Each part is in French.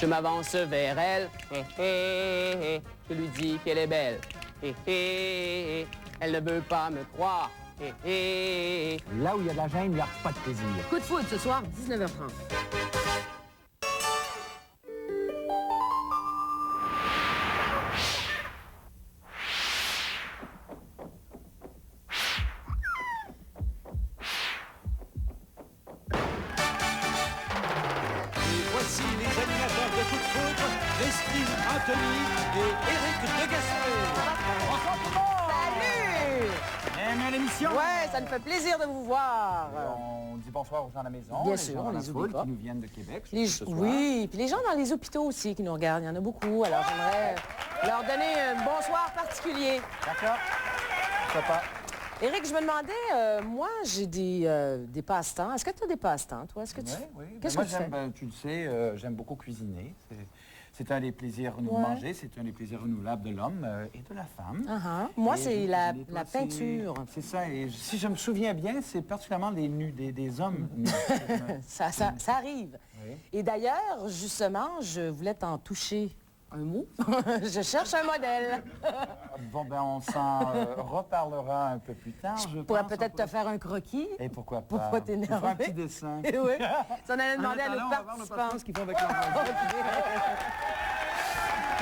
Je m'avance vers elle. Je lui dis qu'elle est belle. Elle ne veut pas me croire. Là où il y a de la gêne, il n'y a pas de plaisir. Coup de foudre ce soir, 19h30. Voici les animateurs de Coup de foudre, Christine Anthony et Éric Degaspé. Bonsoir tout le monde! Salut! Bienvenue à l'émission! Ouais, ça nous fait plaisir de vous voir. On dit bonsoir aux gens à la maison, Bien les sûr, gens on dans la les oublie foule pas. qui nous viennent de Québec. Les- ce soir. oui, puis les gens dans les hôpitaux aussi qui nous regardent, il y en a beaucoup. Alors j'aimerais leur donner un bonsoir particulier. D'accord. Papa. Éric, je me demandais, moi j'ai des passe-temps. Est-ce que tu as des passe-temps, toi? Est-ce que tu... Oui, oui. Qu'est-ce Moi, que tu fais? j'aime, tu le sais, j'aime beaucoup cuisiner. C'est un des plaisirs renouvelés de Ouais. manger, c'est un des plaisirs renouvelables de l'homme et de la femme. Uh-huh. Moi, Et c'est je- la je nettoie la ces- peinture. C'est ça. Et si je me souviens bien, c'est particulièrement des nus, des hommes nus. Ça arrive. Oui. Et d'ailleurs, justement, je voulais t'en toucher un mot. Je cherche un modèle. Bon, ben, on s'en reparlera un peu plus tard, je Je pourrais pense. peut-être te faire un croquis. Et pourquoi pas? Pour pas t'énerver. On fera un petit dessin. Oui. Ça, on allait En demander à attendant, nos on va voir le participants. parcours, ce qu'ils font avec leur voisin.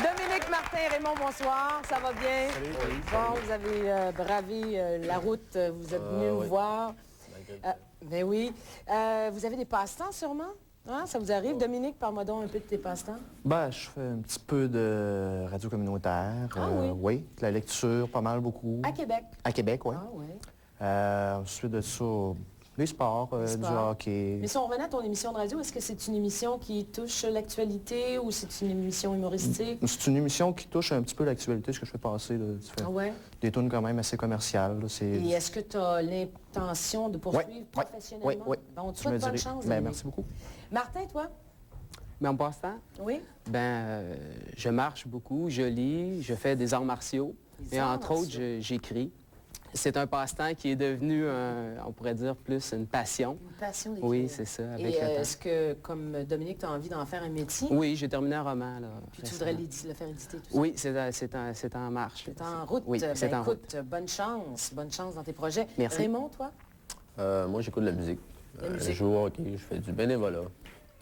Dominique Martin, Raymond, bonsoir. Ça va bien? Salut. Bon, vous avez bravé la route, vous êtes venus nous oui. voir. Ben oui. Vous avez des passe-temps sûrement? Hein? Ça vous arrive? Dominique, parle-moi donc un peu de tes passe-temps. Ben, je fais un petit peu de radio communautaire. Ah oui? Oui, de la lecture, pas mal, beaucoup. À Québec. À Québec, oui. Ah oui. Ensuite de ça, des sports, du sports. hockey. Mais si on revenait à ton émission de radio, est-ce que c'est une émission qui touche l'actualité ou c'est une émission humoristique? C'est une émission qui touche un petit peu l'actualité, ce que je fais passer. Là. Tu fais Ah ouais? des tunes quand même assez commerciales. Là. C'est... Et est-ce que tu as l'intention de poursuivre Oui, oui, professionnellement? oui, oui. Bon, on te Je souhaite me bonne dirais- chance. Ben, Dominique. merci beaucoup. Martin, toi? Mais en passe-temps, Oui? je marche beaucoup, je lis, je fais des arts martiaux. Des Et arts entre autres, martiaux. j'écris. C'est un passe-temps qui est devenu, on pourrait dire, plus une passion. Une passion d'écrire. Oui, c'est ça, avec Et le temps. est-ce que, comme Dominique, tu as envie d'en faire un métier? Oui, j'ai terminé un roman, là. Puis tu récemment. voudrais le faire éditer, tout ça? Oui, c'est en marche. C'est en route. Oui, Ben, c'est en écoute, bonne chance dans tes projets. Merci. Raymond, toi? Moi, j'écoute de la musique. La musique. Je joue au hockey, je fais du bénévolat.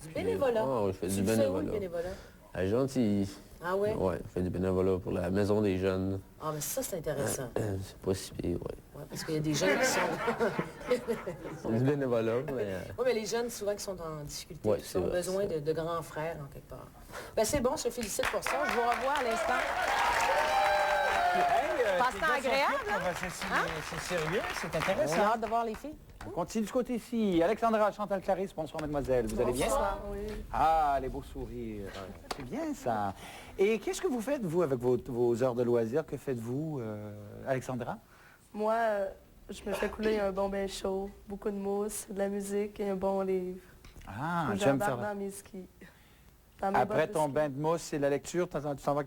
Du bénévolat? Ah, oui, je fais Tu du le fais où, bénévolat. le bénévolat? À Gentil. Ah ouais? Ouais, je fais du bénévolat pour la maison des jeunes. Ah, mais ça, c'est intéressant. C'est pas si pire, ouais. Ouais, parce qu'il y a des jeunes qui sont... C'est du bénévolat, mais... Oui, mais les jeunes, souvent, qui sont en difficulté, Ouais, qui c'est ont vrai, besoin c'est de grands frères, en quelque part. Ben, c'est bon, je te félicite pour ça. Je vous revois à l'instant. Passe-temps agréable, hein? C'est sérieux, c'est J'ai intéressant. hâte de voir les filles. On continue du côté-ci. Alexandra, Chantal Clarisse, bonsoir mademoiselle. Vous allez bien? Oui. Ah, les beaux sourires. C'est bien ça. Et qu'est-ce que vous faites, vous, avec vos heures de loisirs? Que faites-vous, Alexandra? Moi, je me fais couler un bon bain chaud, beaucoup de mousse, de la musique et un bon livre. Ah, Puis j'aime j'embarque faire... dans mes skis. Dans mes Après bottes de ton ski. bain de mousse et la lecture, tu t'en vas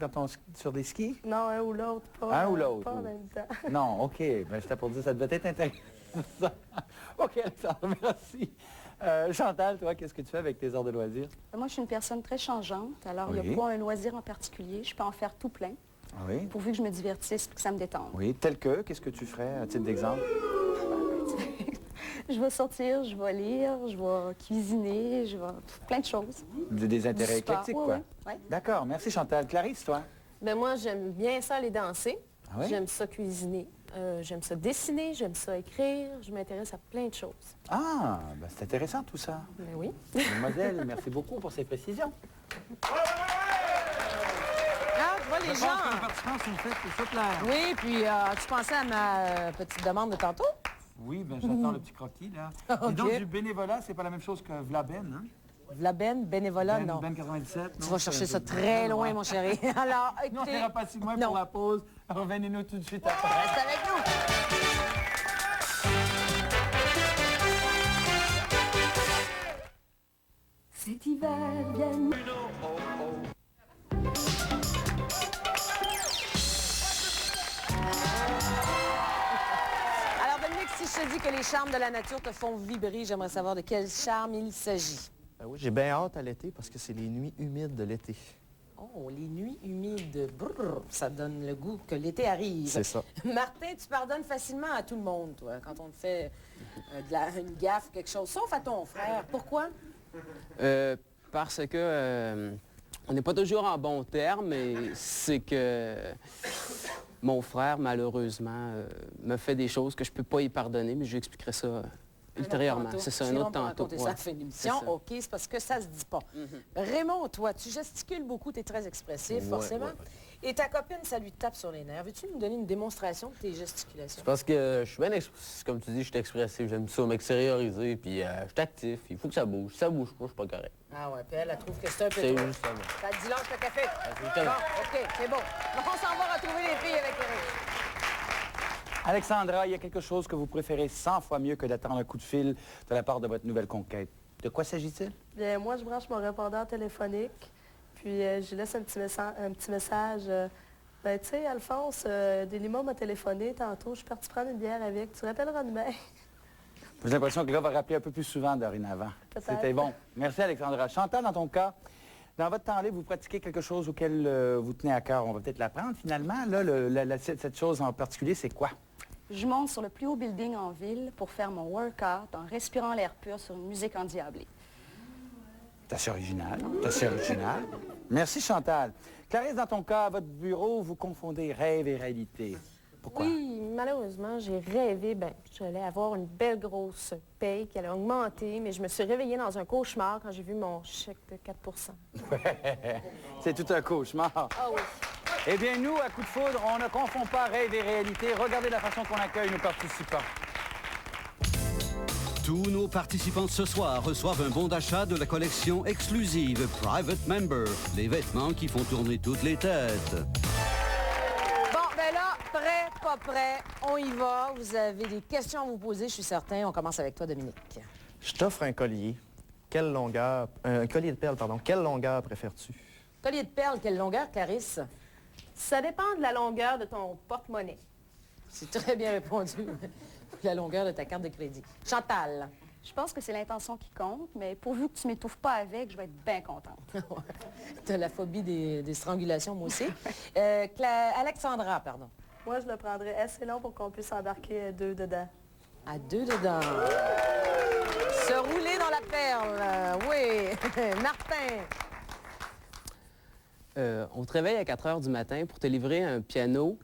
sur des skis? Non, un ou l'autre, pas, Un ou l'autre, pas en ou- même temps. Non, OK. Ben, j'étais pour dire, ça devait être intéressant. OK, Alexandra, merci. Chantal, toi, qu'est-ce que tu fais avec tes heures de loisirs? Moi, je suis une personne très changeante. Alors, il Oui. n'y a pas un loisir en particulier. Je peux en faire tout plein, Ah oui? pourvu que je me divertisse et que ça me détende. Oui, tel que, qu'est-ce que tu ferais, à titre d'exemple? Je vais sortir, je vais lire, je vais cuisiner, je vais... plein de choses. Des intérêts Du sport, éclectiques, oui, quoi. oui, oui. D'accord, merci Chantal. Clarisse, toi? Ben moi, j'aime bien ça aller danser. Ah oui? J'aime ça cuisiner. J'aime ça dessiner, j'aime ça écrire. Je m'intéresse à plein de choses. Ah, ben, c'est intéressant tout ça. Ben oui. Mademoiselle, merci beaucoup pour ces précisions. Ah, tu vois, les gens... participants sont faits pour ça plaire. Oui, puis tu pensais à ma petite demande de tantôt? Oui, ben j'attends le petit croquis, là. OK. Et donc, du bénévolat, c'est pas la même chose que Vlaben, hein? Vlaben, bénévolat, non. Ben 97, Tu vas chercher ça très loin, mon chéri. Alors, Non, on écoutez, n'ira pas si loin non. pour la pause. Revenez-nous tout de suite après. reste avec nous. Cet hiver vient... Alors, Dominique, si je te dis que les charmes de la nature te font vibrer, j'aimerais savoir de quel charme il s'agit. Ben oui, j'ai bien hâte à l'été parce que c'est les nuits humides de l'été. Oh, les nuits humides, brrr, ça donne le goût que l'été arrive. C'est ça. Martin, tu pardonnes facilement à tout le monde, toi, quand on te fait une gaffe, quelque chose, sauf à ton frère. Pourquoi? Parce que on n'est pas toujours en bon terme, mais c'est que mon frère, malheureusement, me fait des choses que je peux pas y pardonner, mais je lui expliquerai ça ultérieurement. C'est ça, un autre tantôt. Ça à la fin de l'émission. OK, c'est parce que ça se dit pas. Raymond, toi, tu gesticules beaucoup, tu es très expressif, forcément. Et ta copine, ça lui tape sur les nerfs. Veux-tu nous donner une démonstration de tes gesticulations? Parce que je suis bien, comme tu dis, je suis expressif. J'aime ça m'extérioriser, puis je suis actif. Il faut que ça bouge. Si ça bouge pas, je suis pas correct. Ah ouais, puis elle trouve que c'est un peu C'est trop. justement. Ça te dit lâche le café? Exactement. Bon, OK, c'est bon. Donc, on s'en va retrouver les filles avec Eric. Alexandra, il y a quelque chose que vous préférez 100 fois mieux que d'attendre un coup de fil de la part de votre nouvelle conquête. De quoi s'agit-il? Bien, moi, je branche mon répondeur téléphonique, puis je laisse un petit message. Ben, tu sais, Alphonse, Delimon m'a téléphoné tantôt, je suis partie prendre une bière avec. Tu rappelleras demain? J'ai l'impression que le gars va rappeler un peu plus souvent dorénavant. Peut-être. C'était bon. Merci, Alexandra. Chantal, dans ton cas, dans votre temps libre, vous pratiquez quelque chose auquel vous tenez à cœur. On va peut-être l'apprendre finalement. Là, cette chose en particulier, c'est quoi? Je monte sur le plus haut building en ville pour faire mon workout en respirant l'air pur sur une musique endiablée. C'est assez original. C'est assez original. Merci, Chantal. Clarisse, dans ton cas, à votre bureau, vous confondez rêve et réalité. Pourquoi? Oui, malheureusement, j'ai rêvé, j'allais avoir une belle grosse paye qui allait augmenter, mais je me suis réveillée dans un cauchemar quand j'ai vu mon chèque de 4 C'est tout un cauchemar. Ah oui. Eh bien, nous, à Coup de Foudre, on ne confond pas rêve et réalité. Regardez la façon qu'on accueille nos participants. Tous nos participants ce soir reçoivent un bon d'achat de la collection exclusive Private Member, les vêtements qui font tourner toutes les têtes. Bon, ben là, prêt, pas prêt, on y va. Vous avez des questions à vous poser, je suis certain. On commence avec toi, Dominique. Je t'offre un collier. Quelle longueur... un collier de perles, pardon. Quelle longueur préfères-tu? Collier de perles, quelle longueur, Clarisse? Ça dépend de la longueur de ton porte-monnaie. C'est très bien répondu. La longueur de ta carte de crédit. Chantal. Je pense que c'est l'intention qui compte, mais pourvu que tu m'étouffes pas avec, je vais être bien contente. Tu as la phobie des strangulations, moi aussi. Alexandra, pardon. Moi, je le prendrais assez long pour qu'on puisse embarquer deux dedans. À deux dedans. Se rouler dans la perle. Oui. Martin. On te réveille à 4 heures du matin pour te livrer un piano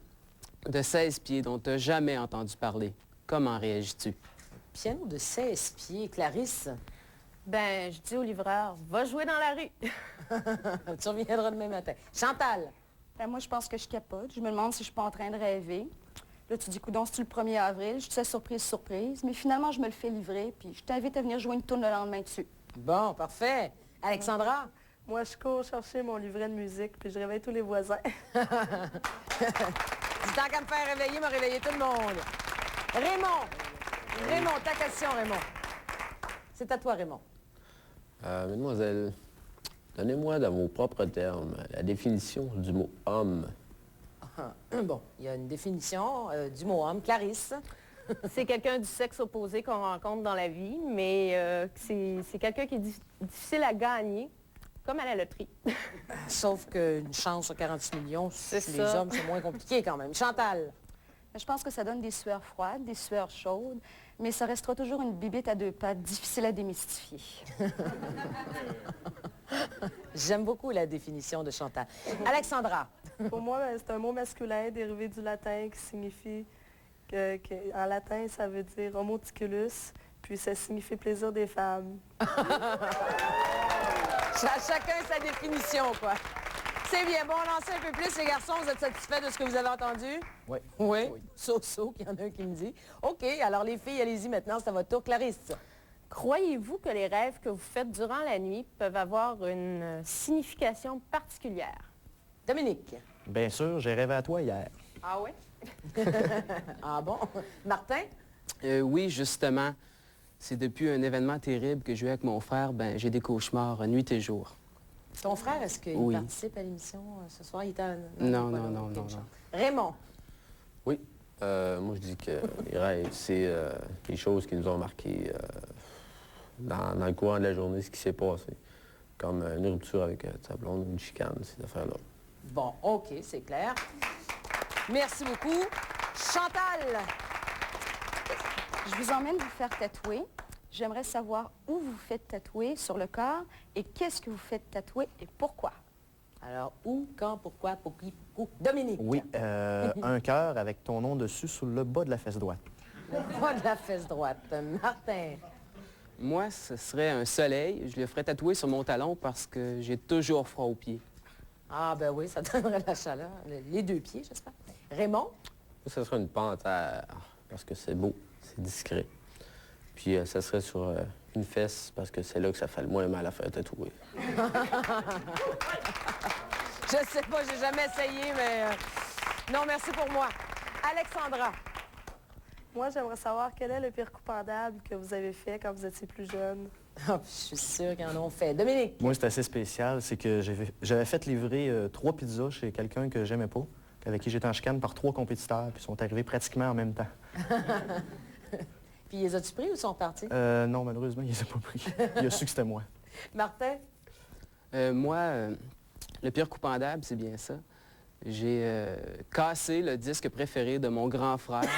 de 16 pieds dont tu n'as jamais entendu parler. Comment réagis-tu? Piano de 16 pieds. Clarisse. Ben, je dis au livreur, va jouer dans la rue. Tu reviendras demain matin. Chantal. Ben, moi, je pense que je capote. Je me demande si je suis pas en train de rêver. Là, tu dis, coudonc, c'est-tu le 1er avril? Je disais surprise, surprise. Mais finalement, je me le fais livrer, puis je t'invite à venir jouer une tourne le lendemain dessus. Bon, parfait. Alexandra. Moi, je cours chercher mon livret de musique, puis je réveille tous les voisins. Du temps qu'à me faire réveiller, m'a réveillé tout le monde. Raymond, ta question, Raymond. C'est à toi, Raymond. Mademoiselle, donnez-moi dans vos propres termes la définition du mot « homme Bon, il y a une définition du mot homme. Clarisse. C'est quelqu'un du sexe opposé qu'on rencontre dans la vie, mais c'est quelqu'un qui est difficile à gagner, comme à la loterie. Sauf qu'une chance sur 46 millions, C'est les ça. hommes, c'est moins compliqué quand même. Chantal. Je pense que ça donne des sueurs froides, des sueurs chaudes, mais ça restera toujours une bibite à 2 pattes, difficile à démystifier. J'aime beaucoup la définition de Chantal. Alexandra. Pour moi, ben, c'est un mot masculin dérivé du latin qui signifie... en latin, ça veut dire homoticulus, puis ça signifie plaisir des femmes. Chacun sa définition, quoi. C'est bien. Bon, on en sait un peu plus, les garçons. Vous êtes satisfaits de ce que vous avez entendu? Oui. Oui. So, qu'il y en a un qui me dit. OK, alors les filles, allez-y maintenant, c'est à votre tour. Clarisse. Croyez-vous que les rêves que vous faites durant la nuit peuvent avoir une signification particulière? Dominique. Bien sûr, j'ai rêvé à toi hier. Ah oui? Ah bon? Martin? Oui, justement. C'est depuis un événement terrible que j'ai eu avec mon frère, j'ai des cauchemars nuit et jour. Ton frère, est-ce qu'il Oui. participe à l'émission ce soir? Il était Non, il est pas non, là. non, Ok, non, chance. non. Raymond. » Oui. Moi, je dis que les rêves, c'est des choses qui nous ont marqués dans le courant de la journée, ce qui s'est passé. comme une rupture avec ta blonde, une chicane, ces affaires-là. Bon, OK, c'est clair. Merci beaucoup. Chantal! Je vous emmène vous faire tatouer. J'aimerais savoir où vous faites tatouer sur le corps et qu'est-ce que vous faites tatouer et pourquoi. Alors, où, quand, pourquoi, pour qui, où? Dominique. Oui, un cœur avec ton nom dessus sur le bas de la fesse droite. Le bas de la fesse droite. Martin. Moi, ce serait un soleil. Je le ferais tatouer sur mon talon parce que j'ai toujours froid aux pieds. Ah, ben oui, ça donnerait la chaleur. Les 2 pieds, j'espère. Raymond? Moi, ça serait une panthère, parce que c'est beau, c'est discret. Puis ça serait sur une fesse, parce que c'est là que ça fait le moins mal à faire tatouer. Je sais pas, j'ai jamais essayé, mais... Non, merci pour moi. Alexandra? Moi, j'aimerais savoir quel est le pire coupandable que vous avez fait quand vous étiez plus jeune. Ah, je suis sûre qu'ils en ont fait. Dominique? Moi, c'est assez spécial. C'est que j'avais fait livrer 3 pizzas chez quelqu'un que j'aimais pas, avec qui j'étais en chicane par 3 compétiteurs, puis ils sont arrivés pratiquement en même temps. Puis, les as-tu pris ou sont partis? Non, malheureusement, il les a pas pris. Il a su que c'était moi. Martin? Moi, le pire coupandable, c'est bien ça. J'ai cassé le disque préféré de mon grand frère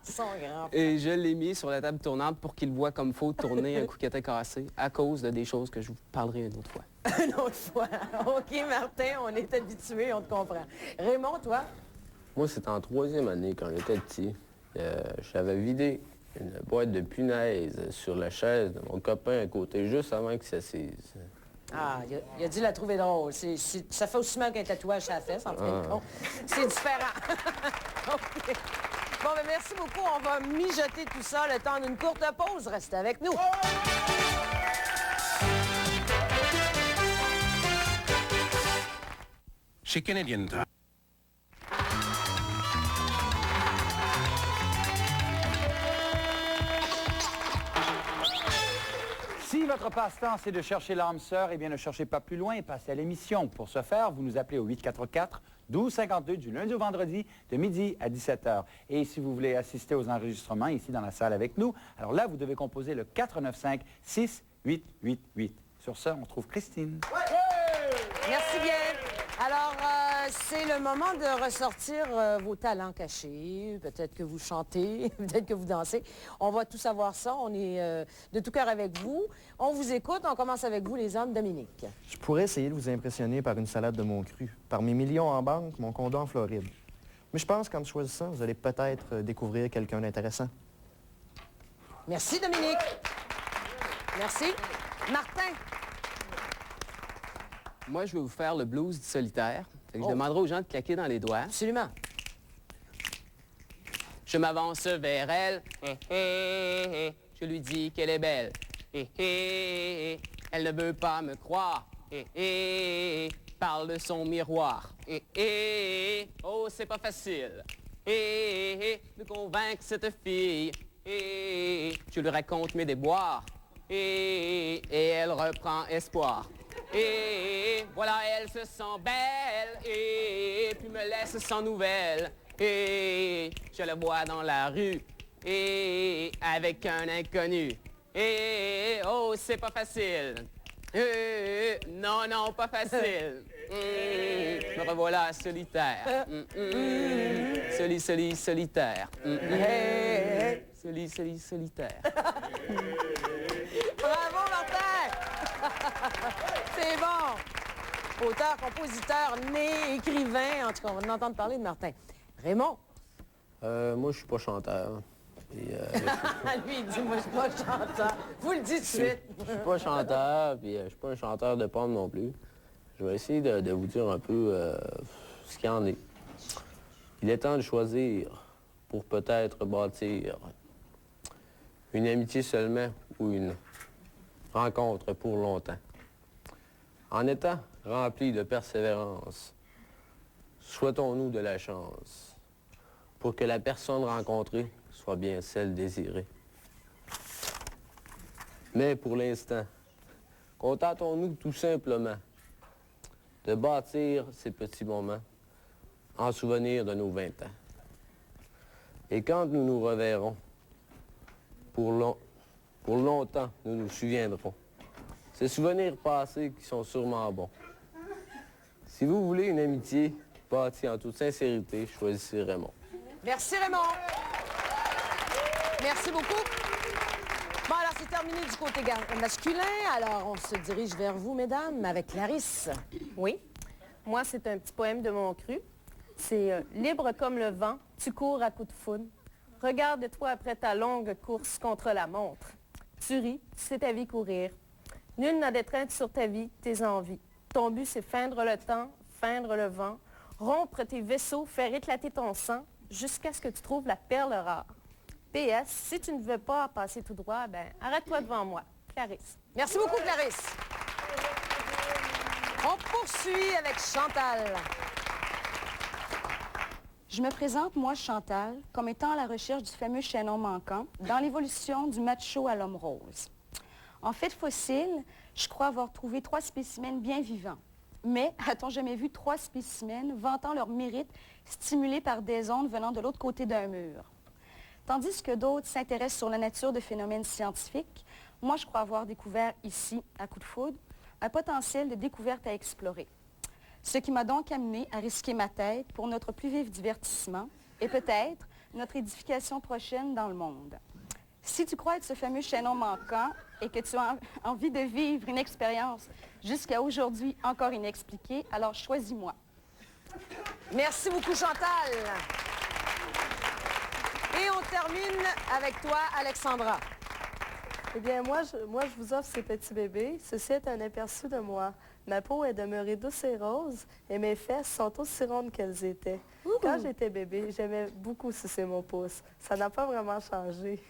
Son grand. et je l'ai mis sur la table tournante pour qu'il voit comme faut tourner un coup qui était cassé à cause de des choses que je vous parlerai une autre fois. Une autre fois. OK, Martin, on est habitués, on te comprend. Raymond, toi? Moi, c'était en 3e année, quand j'étais petit. J'avais vidé une boîte de punaise sur la chaise de mon copain à côté, juste avant qu'il s'assise. Ah, il a dû la trouver drôle. Ça fait aussi mal qu'un tatouage à la fesse, en fin de compte. C'est différent. OK. Bon, ben merci beaucoup. On va mijoter tout ça le temps d'une courte pause. Restez avec nous. Chez Canadian Tire. Si votre passe-temps, c'est de chercher l'âme sœur, eh bien, ne cherchez pas plus loin et passez à l'émission. Pour ce faire, vous nous appelez au 844-1252 du lundi au vendredi, de midi à 17h. Et si vous voulez assister aux enregistrements ici dans la salle avec nous, alors là, vous devez composer le 495-6888. Sur ce, on trouve Christine. Merci bien. Alors, c'est le moment de ressortir vos talents cachés. Peut-être que vous chantez, peut-être que vous dansez. On va tout savoir ça. On est de tout cœur avec vous. On vous écoute. On commence avec vous, les hommes. Dominique. Je pourrais essayer de vous impressionner par une salade de mon cru, par mes millions en banque, mon condo en Floride. Mais je pense qu'en choisissant, vous allez peut-être découvrir quelqu'un d'intéressant. Merci, Dominique. Merci. Martin. Moi, je vais vous faire le blues du solitaire. Fait que Oh. Je demanderai aux gens de claquer dans les doigts. Absolument. Je m'avance vers elle. Je lui dis qu'elle est belle. Elle ne veut pas me croire. Parle de son miroir. Oh, c'est pas facile. De convaincre cette fille. Je lui raconte mes déboires. Et elle reprend espoir. Et voilà, elle se sent belle. Et puis me laisse sans nouvelles. Et je la vois dans la rue. Et avec un inconnu. Et oh, c'est pas facile. Non, non, pas facile. Me revoilà solitaire. Solitaire. Solitaire. Bravo, Martin! C'est bon! Auteur, compositeur, né, écrivain. En tout cas, on va en entendre parler de Martin. Raymond? Moi, je suis pas chanteur. Et, Lui, il dit, moi, je suis pas chanteur. Vous le dites tout de suite. je suis pas chanteur, puis je suis pas un chanteur de pomme non plus. Je vais essayer de vous dire un peu ce qu'il y en est. Il est temps de choisir pour peut-être bâtir une amitié seulement ou une rencontre pour longtemps. En étant rempli de persévérance, souhaitons-nous de la chance pour que la personne rencontrée soit bien celle désirée. Mais pour l'instant, contentons-nous tout simplement de bâtir ces petits moments en souvenir de nos 20 ans. Et quand nous nous reverrons, pour longtemps, nous nous souviendrons Ces souvenirs passés qui sont sûrement bons. Si vous voulez une amitié bâtie en toute sincérité, choisissez Raymond. Merci, Raymond. Merci beaucoup. Bon, alors, c'est terminé du côté masculin. Alors, on se dirige vers vous, mesdames, avec Clarisse. Oui. Moi, c'est un petit poème de mon cru. C'est libre comme le vent, tu cours à coups de foudre. Regarde-toi après ta longue course contre la montre. Tu ris, tu sais ta vie courir. Nul n'a d'étreinte sur ta vie, tes envies. Ton but, c'est feindre le temps, feindre le vent, rompre tes vaisseaux, faire éclater ton sang, jusqu'à ce que tu trouves la perle rare. PS, si tu ne veux pas passer tout droit, ben arrête-toi devant moi. Clarisse. Merci beaucoup, Clarisse. On poursuit avec Chantal. Je me présente, moi, Chantal, comme étant à la recherche du fameux chaînon manquant dans l'évolution du macho à l'homme rose. En fait fossile, je crois avoir trouvé 3 spécimens bien vivants. Mais a-t-on jamais vu 3 spécimens vantant leur mérite stimulés par des ondes venant de l'autre côté d'un mur? Tandis que d'autres s'intéressent sur la nature de phénomènes scientifiques, moi, je crois avoir découvert ici, à Coup de foudre, un potentiel de découverte à explorer. Ce qui m'a donc amené à risquer ma tête pour notre plus vif divertissement et peut-être notre édification prochaine dans le monde. Si tu crois être ce fameux chaînon manquant et que tu as envie de vivre une expérience jusqu'à aujourd'hui encore inexpliquée, alors choisis-moi. Merci beaucoup, Chantal. Et on termine avec toi, Alexandra. Eh bien, moi, je vous offre ces petits bébés. Ceci est un aperçu de moi. Ma peau est demeurée douce et rose et mes fesses sont aussi rondes qu'elles étaient. Quand j'étais bébé, j'aimais beaucoup sucer mon pouce. Ça n'a pas vraiment changé.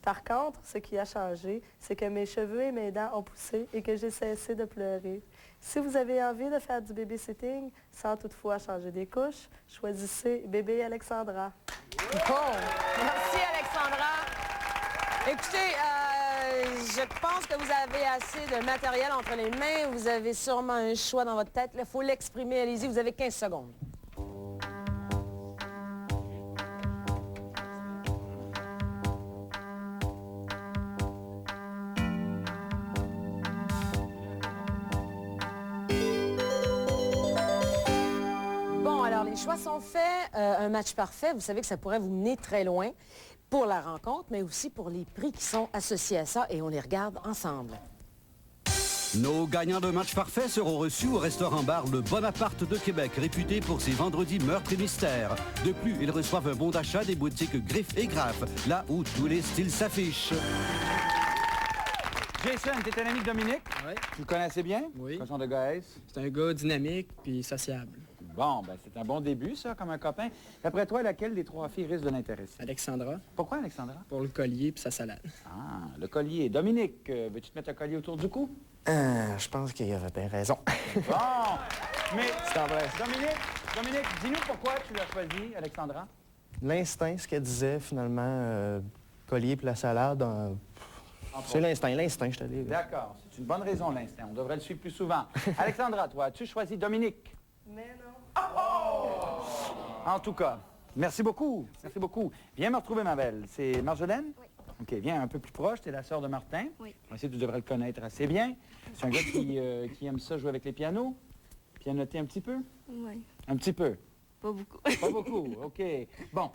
Par contre, ce qui a changé, c'est que mes cheveux et mes dents ont poussé et que j'ai cessé de pleurer. Si vous avez envie de faire du babysitting sans toutefois changer des couches, choisissez bébé Alexandra. Bon, merci, Alexandra. Écoutez, je pense que vous avez assez de matériel entre les mains. Vous avez sûrement un choix dans votre tête. Il faut l'exprimer. Allez-y, vous avez 15 secondes. Bon, alors les choix sont faits. Un match parfait, vous savez que ça pourrait vous mener très loin pour la rencontre, mais aussi pour les prix qui sont associés à ça, et on les regarde ensemble. Nos gagnants de match parfait seront reçus au restaurant-bar Le Bonaparte de Québec, réputé pour ses vendredis meurtres et mystères. De plus, ils reçoivent un bon d'achat des boutiques Griff et Graff, là où tous les styles s'affichent. Jason, t'es un ami de Dominique? Oui. Tu le connais assez bien? Oui. Quel genre de gars est-ce? C'est un gars dynamique puis sociable. Bon, ben c'est un bon début, ça, comme un copain. D'après toi, laquelle des 3 filles risque de l'intéresser? Alexandra, Pourquoi, Alexandra? pour le collier puis sa salade. Ah, le collier. Dominique, veux-tu te mettre un collier autour du cou? Je pense qu'il avait bien raison. Bon! Mais, C'est en vrai. Dominique, dis-nous pourquoi tu l'as choisi, Alexandra? L'instinct, ce qu'elle disait, finalement, collier puis la salade, c'est l'instinct, je te dis. D'accord, c'est une bonne raison, l'instinct. On devrait le suivre plus souvent. Alexandra, toi, as-tu choisi Dominique? Mais non. En tout cas, merci beaucoup. Merci beaucoup. Viens me retrouver, ma belle. C'est Marjolaine? Oui. OK, viens un peu plus proche. Tu es la sœur de Martin. Oui. On sait que tu devrais le connaître assez bien. C'est un gars qui aime ça jouer avec les pianos. Pianoter un petit peu? Oui, Un petit peu. pas beaucoup. Pas beaucoup, OK. Bon,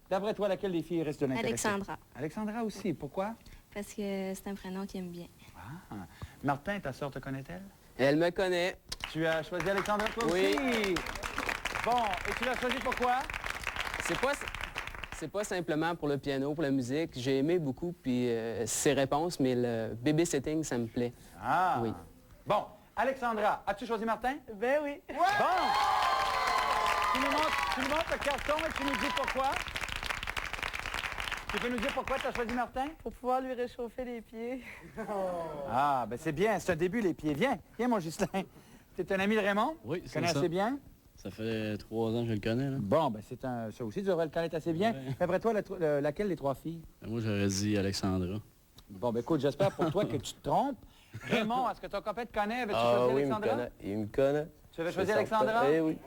d'après toi, laquelle des filles reste de l'intéresser? Alexandra, Alexandra aussi. Pourquoi? parce que c'est un prénom qu'il aime bien. Ah. Martin, ta sœur te connaît-elle? Elle me connaît. Tu as choisi Alexandra, toi Oui. aussi? Bon, et tu l'as choisi pourquoi? C'est pas simplement pour le piano, pour la musique. J'ai aimé beaucoup, puis ses réponses, mais le babysitting, ça me plaît. Ah! Oui. Bon, Alexandra, as-tu choisi Martin? Ben oui. Bon! Tu nous montres le carton et tu nous dis pourquoi? Tu peux nous dire pourquoi tu as choisi Martin? Pour pouvoir lui réchauffer les pieds. Ah, ben c'est bien, c'est un début, les pieds. Viens, mon Ghislain. Tu es un ami de Raymond? Oui, Tu c'est connais ça. assez bien? Ça fait 3 ans que je le connais, là. Bon, ben c'est un... Ça aussi, tu devrais le connaître assez bien. Ouais. Après toi, laquelle des 3 filles? Moi, j'aurais dit Alexandra. Bon, ben écoute, j'espère pour toi que tu te trompes. Raymond, est-ce que ton copain te connaît? Avais-tu Ah choisi oui, il me Alexandra? connaît. Il me connaît. Tu avais choisi C'est certain. Alexandra? Eh oui.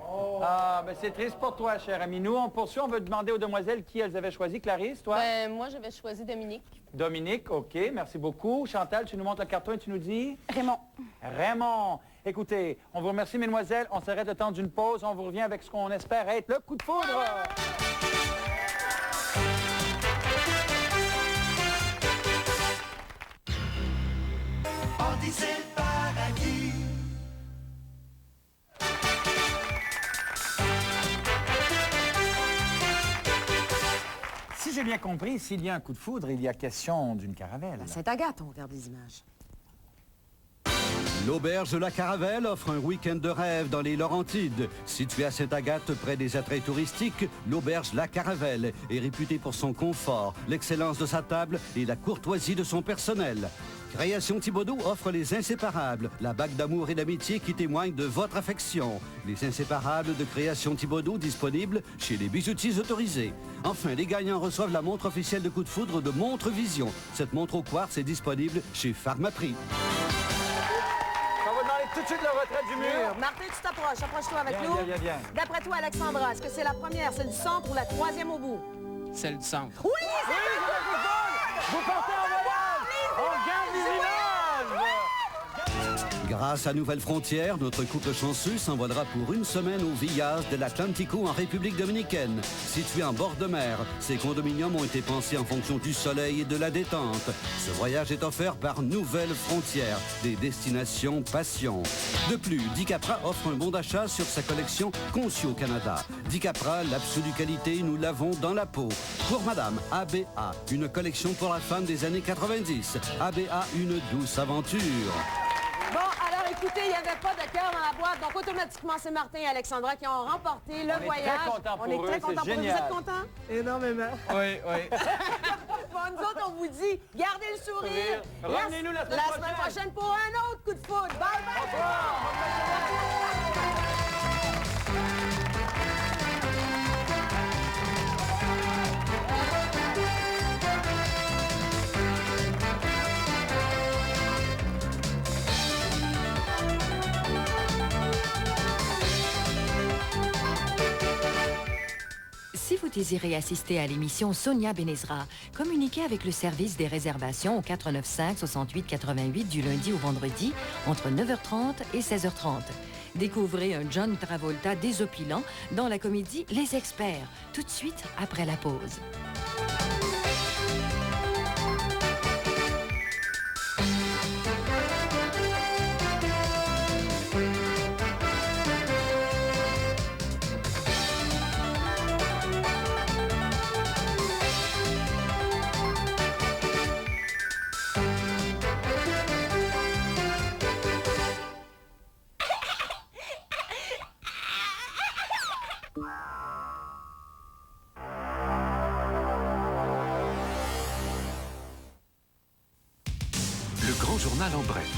Ah, ben c'est triste pour toi, cher ami. Nous, on poursuit. On veut demander aux demoiselles qui elles avaient choisi. Clarisse, toi? Ben, moi, j'avais choisi Dominique. Dominique, OK. Merci beaucoup. Chantal, tu nous montres le carton et tu nous dis? Raymond. Raymond. Écoutez, on vous remercie, mesdemoiselles. On s'arrête le temps d'une pause. On vous revient avec ce qu'on espère être le coup de foudre. Odyssée le paradis. Si j'ai bien compris, s'il y a un coup de foudre, il y a question d'une caravelle. À Sainte-Agathe, on regarde les images. L'auberge de la Caravelle offre un week-end de rêve dans les Laurentides. Située à Sainte-Agathe, près des attraits touristiques, l'auberge La Caravelle est réputée pour son confort, l'excellence de sa table et la courtoisie de son personnel. Création Thibodeau offre les inséparables, la bague d'amour et d'amitié qui témoigne de votre affection. Les inséparables de Création Thibodeau disponibles chez les bijoutiers autorisés. Enfin, les gagnants reçoivent la montre officielle de coup de foudre de Montre Vision. Cette montre au quartz est disponible chez Pharmaprix. On va demander tout de suite le retrait du mur. Martin, tu t'approches. Approche-toi avec Viens, nous. viens, viens, viens. D'après toi, Alexandra, est-ce que c'est la première, celle du centre ou la troisième au bout? Celle du centre. Oui, Oui, vous partez en voyage! On garde les images! Grâce à Nouvelle Frontière, notre couple chanceux s'envolera pour une semaine au Villas de l'Atlantico en République dominicaine. Situé en bord de mer, ces condominiums ont été pensés en fonction du soleil et de la détente. Ce voyage est offert par Nouvelle Frontière, des destinations passion. De plus, Dicapra offre un bon d'achat sur sa collection conçue au Canada. Dicapra, l'absolue qualité, nous l'avons dans la peau. Pour Madame, ABA, une collection pour la femme des années 90. ABA, une douce aventure. Bon, alors écoutez, il n'y avait pas de cœur dans la boîte, donc automatiquement, c'est Martin et Alexandra qui ont remporté le voyage. Très contents pour on est eux, très c'est contents pour eux. Vous génial. êtes contents? Énormément. Oui, oui. Bon, nous autres, on vous dit, gardez le sourire. Revenez-nous la semaine prochaine pour un autre coup de foudre. Bye bye! Si vous désirez assister à l'émission Sonia Benezra, communiquez avec le service des réservations au 495 68 88 du lundi au vendredi entre 9h30 et 16h30. Découvrez un John Travolta désopilant dans la comédie Les Experts, tout de suite après la pause. Le grand journal en bref.